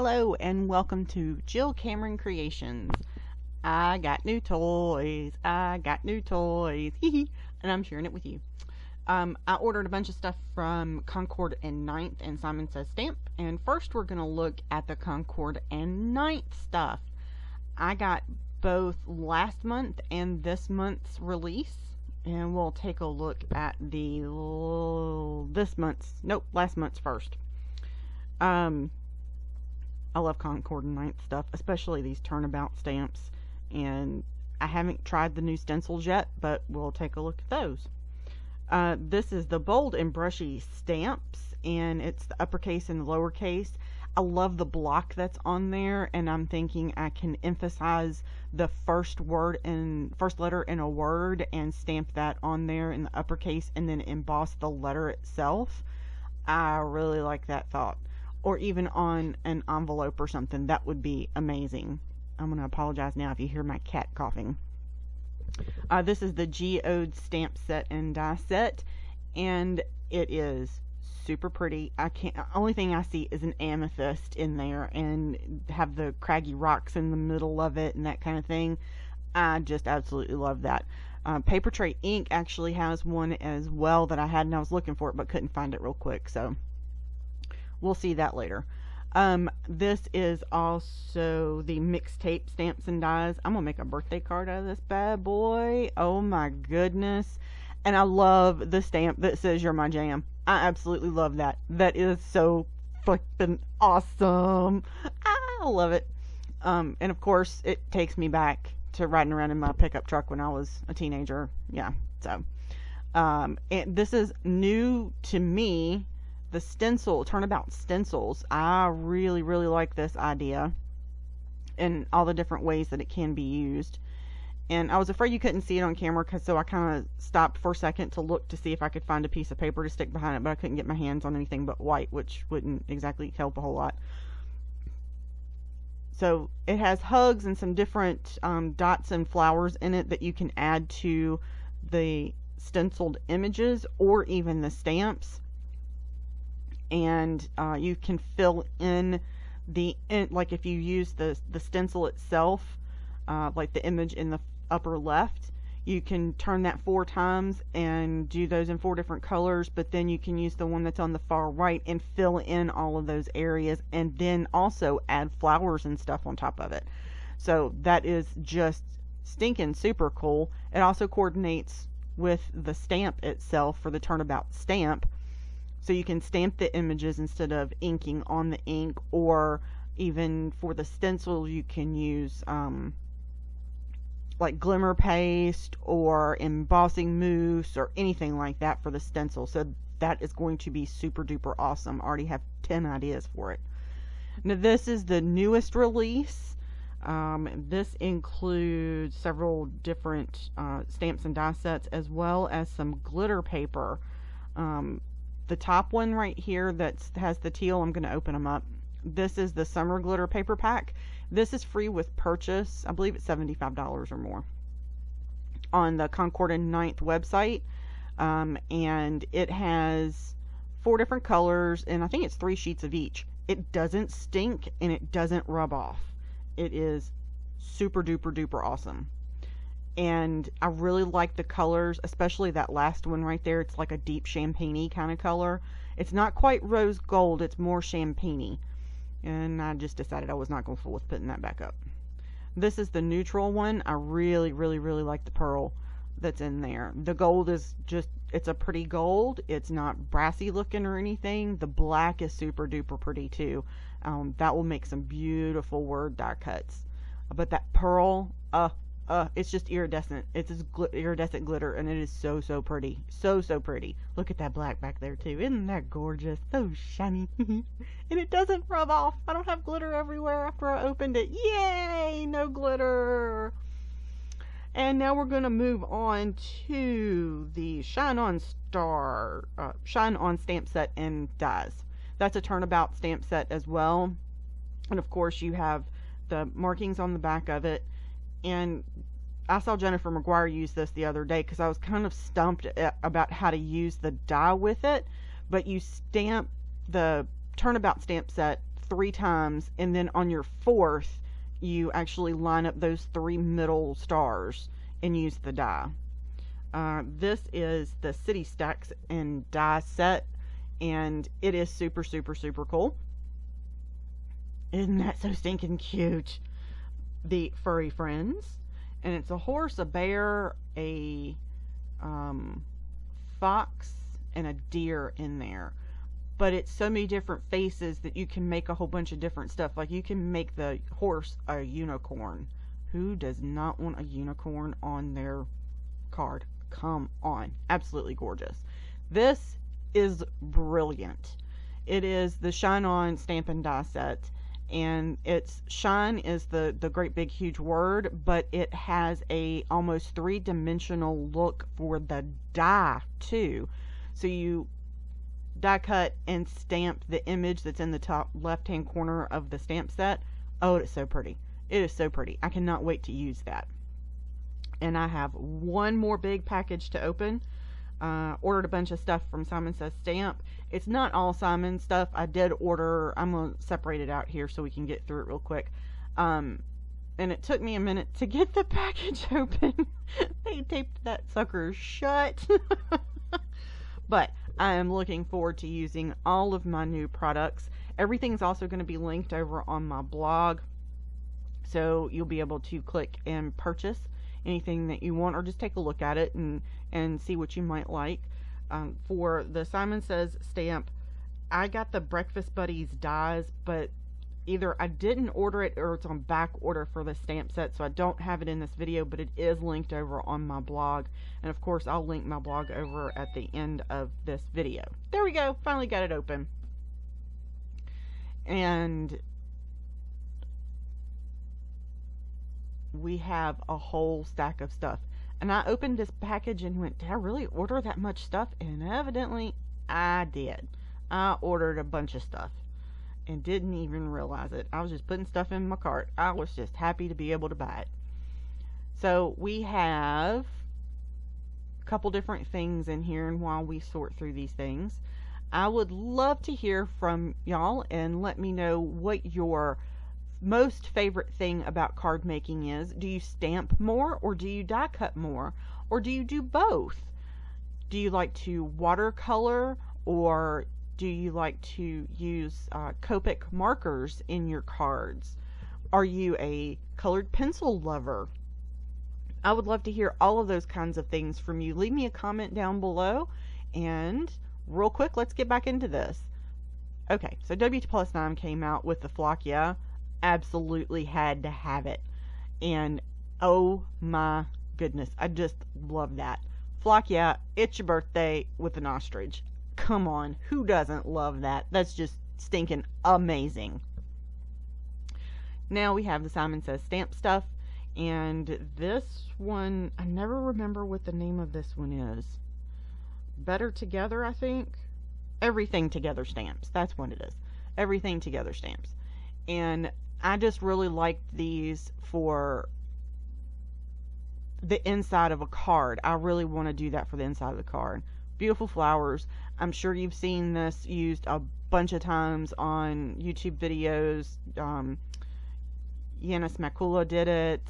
Hello and welcome to Jill Cameron Creations. I got new toys. Hee hee. And I'm sharing it with you. I ordered a bunch of stuff from Concord and 9th and Simon Says Stamp. And first we're going to look at the Concord and 9th stuff. I got both last month and this month's release. And we'll take a look at the last month's first. I love Concord and 9th stuff, especially these turnabout stamps. And I haven't tried the new stencils yet, but we'll take a look at those. This is the bold and brushy stamps, and it's the uppercase and the lowercase. I love the block that's on there, and I'm thinking I can emphasize the first letter in a word and stamp that on there in the uppercase and then emboss the letter itself. I really like that thought. Or even on an envelope or something. That would be amazing. I'm going to apologize now if you hear my cat coughing. This is the Geode stamp set and die set, and it is super pretty. Only thing I see is an amethyst in there and have the craggy rocks in the middle of it and that kind of thing. I just absolutely love that. Paper Tray Ink actually has one as well that I had, and I was looking for it but couldn't find it real quick, so we'll see that later. This is also the mixtape stamps and dies. I'm gonna make a birthday card out of this bad boy. Oh my goodness. And I love the stamp that says "You're my jam." I absolutely love that. That is so flippin' awesome. I love it. And of course it takes me back to riding around in my pickup truck when I was a teenager. Yeah, so and this is new to me. The turnabout stencils. I really like this idea and all the different ways that it can be used. And I was afraid you couldn't see it on camera, so I kind of stopped for a second to look to see if I could find a piece of paper to stick behind it, but I couldn't get my hands on anything but white, which wouldn't exactly help a whole lot. So it has hugs and some different dots and flowers in it that you can add to the stenciled images or even the stamps. And you can fill in like if you use the stencil itself, like the image in the upper left, you can turn that 4 times and do those in 4 different colors, but then you can use the one that's on the far right and fill in all of those areas and then also add flowers and stuff on top of it. So that is just stinking super cool. It also coordinates with the stamp itself for the turnabout stamp. So you can stamp the images instead of inking on the ink, or even for the stencil you can use like glimmer paste or embossing mousse or anything like that for the stencil. So that is going to be super duper awesome. I already have 10 ideas for it. Now this is the newest release. This includes several different stamps and die sets as well as some glitter paper. The top one right here that has the teal, I'm going to open them up. This is the Summer Glitter Paper Pack. This is free with purchase. I believe it's $75 or more on the Concord and 9th website. And it has 4 different colors, and I think it's 3 sheets of each. It doesn't stink, and it doesn't rub off. It is super duper duper awesome. And I really like the colors, especially that last one right there. It's like a deep champagne-y kind of color. It's not quite rose gold, it's more champagne-y. And I just decided I was not going to fool with putting that back up. This is the neutral one. I really like the pearl that's in there. The gold is just, it's a pretty gold. It's not brassy looking or anything. The black is super duper pretty too. That will make some beautiful word die cuts. But that pearl, it's just iridescent. It's this iridescent glitter, and it is so pretty. So pretty. Look at that black back there too. Isn't that gorgeous? So shiny. And it doesn't rub off. I don't have glitter everywhere after I opened it. Yay! No glitter. And now we're going to move on to the Shine On stamp set and dies. That's a turnabout stamp set as well. And of course you have the markings on the back of it. And I saw Jennifer McGuire use this the other day because I was kind of stumped about how to use the die with it. But you stamp the turnabout stamp set 3 times, and then on your 4th, you actually line up those 3 middle stars and use the die. This is the City Stacks and Die set, and it is super, super, super cool. Isn't that so stinking cute? The furry friends, and it's a horse, a bear, a fox, and a deer in there. But it's so many different faces that you can make a whole bunch of different stuff. Like you can make the horse a unicorn. Who does not want a unicorn on their card? Come on. Absolutely gorgeous. This is brilliant. It is the Shine On Stamp and Die set. And it's shine is the great big huge word, but it has a almost 3-dimensional look for the die too. So you die cut and stamp the image that's in the top left hand corner of the stamp set. Oh, it's so pretty. It is so pretty. I cannot wait to use that. And I have one more big package to open. Ordered a bunch of stuff from Simon Says Stamp. It's not all Simon stuff. I did order, I'm going to separate it out here so we can get through it real quick. And it took me a minute to get the package open. They taped that sucker shut. But I am looking forward to using all of my new products. Everything's also going to be linked over on my blog. So you'll be able to click and purchase anything that you want, or just take a look at it and see what you might like. For the Simon Says Stamp, I got the Breakfast Buddies dies, but either I didn't order it or it's on back order for the stamp set, so I don't have it in this video, but it is linked over on my blog. And of course, I'll link my blog over at the end of this video. There we go. Finally got it open. And we have a whole stack of stuff. And I opened this package and went, did I really order that much stuff? And evidently I did. I ordered a bunch of stuff and didn't even realize it. I was just putting stuff in my cart. I was just happy to be able to buy it. So we have a couple different things in here, and while we sort through these things, I would love to hear from y'all and let me know what your most favorite thing about card making is. Do you stamp more, or do you die cut more, or do you do both? Do you like to watercolor, or do you like to use Copic markers in your cards? Are you a colored pencil lover? I would love to hear all of those kinds of things from you. Leave me a comment down below, and real quick, let's get back into this. Okay, so W+9 came out with the Flock Yeah. Absolutely had to have it, and oh my goodness, I just love that. Flock Yeah, it's your birthday with an ostrich. Come on, who doesn't love that? That's just stinking amazing. Now we have the Simon Says Stamp stuff, and this one, I never remember what the name of this one is. Better Together, I think. Everything Together Stamps, that's what it is. Everything Together Stamps. And I just really like these for the inside of a card. I really want to do that for the inside of the card. Beautiful flowers. I'm sure you've seen this used a bunch of times on YouTube videos. Yanis Makula did it,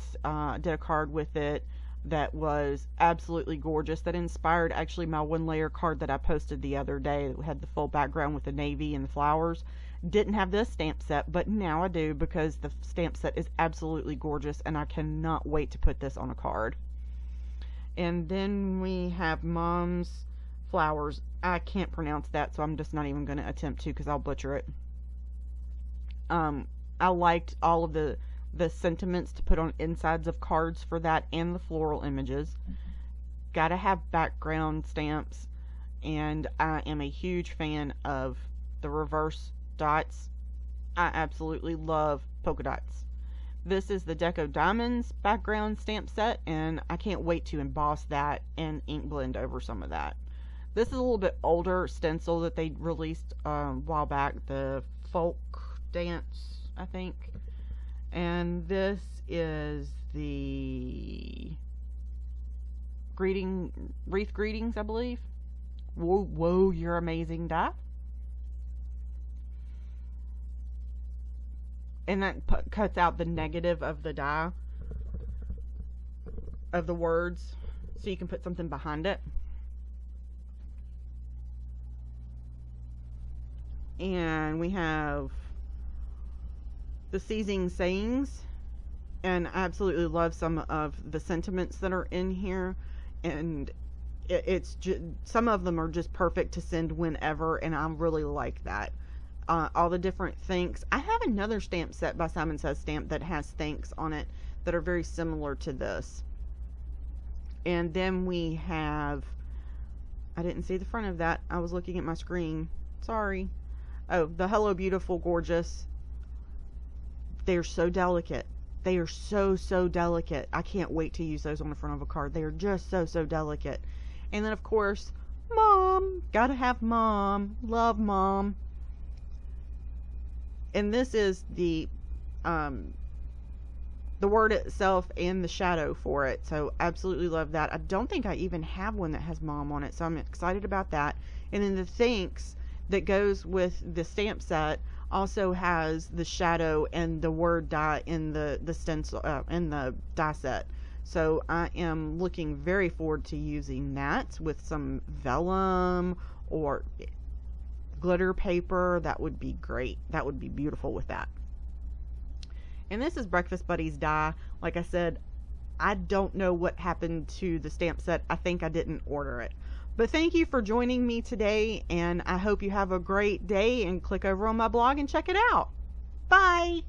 did a card with it that was absolutely gorgeous, that inspired actually my 1-layer card that I posted the other day that had the full background with the navy and the flowers. Didn't have this stamp set, but now I do, because the stamp set is absolutely gorgeous and I cannot wait to put this on a card. And then we have Mom's Flowers. I can't pronounce that, so I'm just not even going to attempt to, because I'll butcher it. I liked all of the sentiments to put on insides of cards for that, and the floral images. Gotta have background stamps, and I am a huge fan of the reverse dots. I absolutely love polka dots. This is the Deco Diamonds background stamp set, and I can't wait to emboss that and ink blend over some of that. This is a little bit older stencil that they released a while back, the Folk Dance, I think. And this is the Wreath Greetings, I believe. Whoa, whoa, you're amazing die. and that cuts out the negative of the die, of the words, so you can put something behind it. And we have the seizing sayings, and I absolutely love some of the sentiments that are in here, and it's just, some of them are just perfect to send whenever, and I really like that. All the different thanks. I have another stamp set by Simon Says Stamp that has thanks on it that are very similar to this. And then we have, I didn't see the front of that, I was looking at my screen, sorry. Oh, the Hello Beautiful Gorgeous. They're so delicate. They are so, so delicate. I can't wait to use those on the front of a card. They are just so, so delicate. And then, of course, Mom. Gotta have Mom. Love Mom. And this is the word itself and the shadow for it. So, absolutely love that. I don't think I even have one that has Mom on it. So, I'm excited about that. And then the thanks that goes with the stamp set also has the shadow and the word die in the stencil in the die set. So I am looking very forward to using that with some vellum or glitter paper. That would be great. That would be beautiful with that. And this is Breakfast Buddies die. Like I said, I don't know what happened to the stamp set. I think I didn't order it. But thank you for joining me today, and I hope you have a great day, and click over on my blog and check it out. Bye!